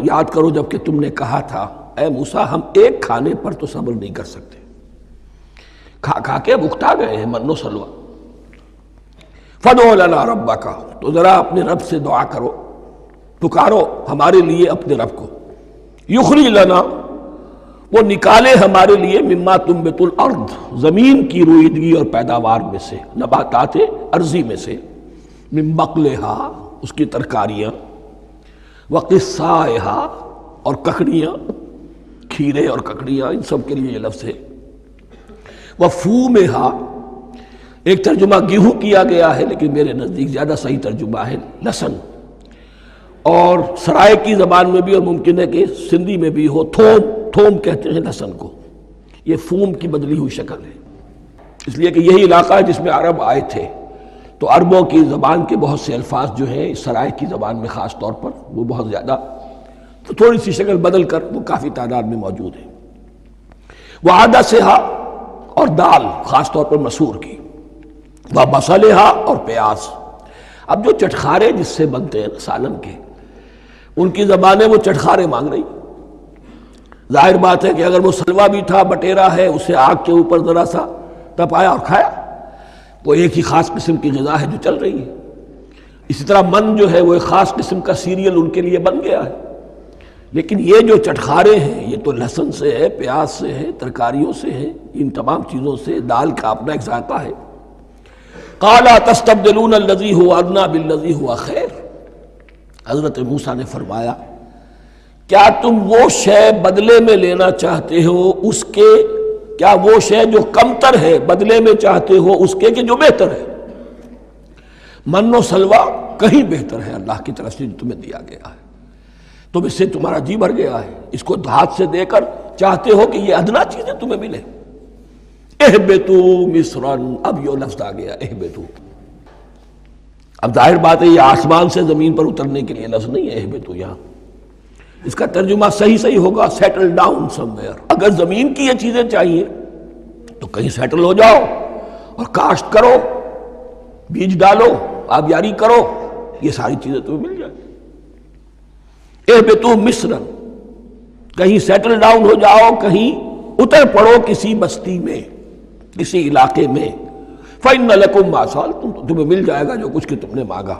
یاد کرو جب کہ تم نے کہا تھا اے موسیٰ ہم ایک کھانے پر تو صبر نہیں کر سکتے، کھا کھا کے بکتا گئے ہیں من و سلوہ۔ فَادْعُ لَنَا رَبَّكَ، تو ذرا اپنے رب سے دعا کرو، پکارو ہمارے لیے اپنے رب کو، یخرج لنا، وہ نکالے ہمارے لیے، مما تنبت الارض، زمین کی روئیدگی اور پیداوار میں سے، نباتات ارضی میں سے، من بقلہا، اس کی ترکاریاں، وقصائہا، اور ککڑیاں، کھیرے اور ککڑیاں، ان سب کے لیے یہ لفظ ہے، وفومہا، ایک ترجمہ گیہوں کیا گیا ہے لیکن میرے نزدیک زیادہ صحیح ترجمہ ہے لہسن، اور سرائے کی زبان میں بھی اور ممکن ہے کہ سندھی میں بھی ہو تھوم، تھوم کہتے ہیں لہسن کو، یہ فوم کی بدلی ہوئی شکل ہے، اس لیے کہ یہی علاقہ ہے جس میں عرب آئے تھے، تو عربوں کی زبان کے بہت سے الفاظ جو ہیں اس سرائے کی زبان میں خاص طور پر وہ بہت زیادہ، تو تھوڑی سی شکل بدل کر وہ کافی تعداد میں موجود ہے۔ وعدسہا، اور دال خاص طور پر مسور کی، وبصلہا، اور پیاز۔ اب جو چٹخارے جس سے بنتے ہیں سالن کے، ان کی زبانیں وہ چٹخارے مانگ رہی، ظاہر بات ہے کہ اگر وہ سلوا بھی تھا، بٹیرا ہے، اسے آگ کے اوپر ذرا سا تپایا اور کھایا، وہ ایک ہی خاص قسم کی غذا ہے جو چل رہی ہے۔ اسی طرح من جو ہے وہ ایک خاص قسم کا سیریل ان کے لیے بن گیا ہے، لیکن یہ جو چٹخارے ہیں یہ تو لہسن سے ہے، پیاز سے ہے، ترکاریوں سے ہے، ان تمام چیزوں سے، دال کا اپنا ایک ذائقہ ہے۔ قَالَ تَسْتَبْدِلُونَ الَّذِي هُوَ أَدْنَىٰ بِالَّذِي هُوَ خَيْرٌ، حضرت موسیٰ نے فرمایا کیا تم وہ شے بدلے میں لینا چاہتے ہو اس کے، کیا وہ شے جو کمتر ہے بدلے میں چاہتے ہو اس کے کہ جو بہتر ہے؟ من و سلوہ کہیں بہتر ہے اللہ کی طرف سے جو تمہیں دیا گیا ہے، تم اس سے تمہارا جی بھر گیا ہے، اس کو ہاتھ سے دے کر چاہتے ہو کہ یہ ادنا چیزیں تمہیں ملے۔ اہبطوا مصرا، اب یہ لفظ آ گیا اہبطوا، اب ظاہر بات ہے یہ آسمان سے زمین پر اترنے کے لیے لفظ نہیں ہے اہبطوا، یہاں اس کا ترجمہ صحیح ہوگا سیٹل ڈاؤن سم ویئر۔ اگر زمین کی یہ چیزیں چاہیے تو کہیں سیٹل ہو جاؤ اور کاشت کرو، بیج ڈالو، آبیاری کرو، یہ ساری چیزیں تمہیں مل جائیں۔ اہبطوا مصرا، کہیں سیٹل ڈاؤن ہو جاؤ، کہیں اتر پڑو کسی بستی میں، کسی علاقے میں، فَإِنَّ لَكُمْ مَا سَأَلْتُمْ، تمہیں مل جائے گا جو کچھ کہ تم نے مانگا۔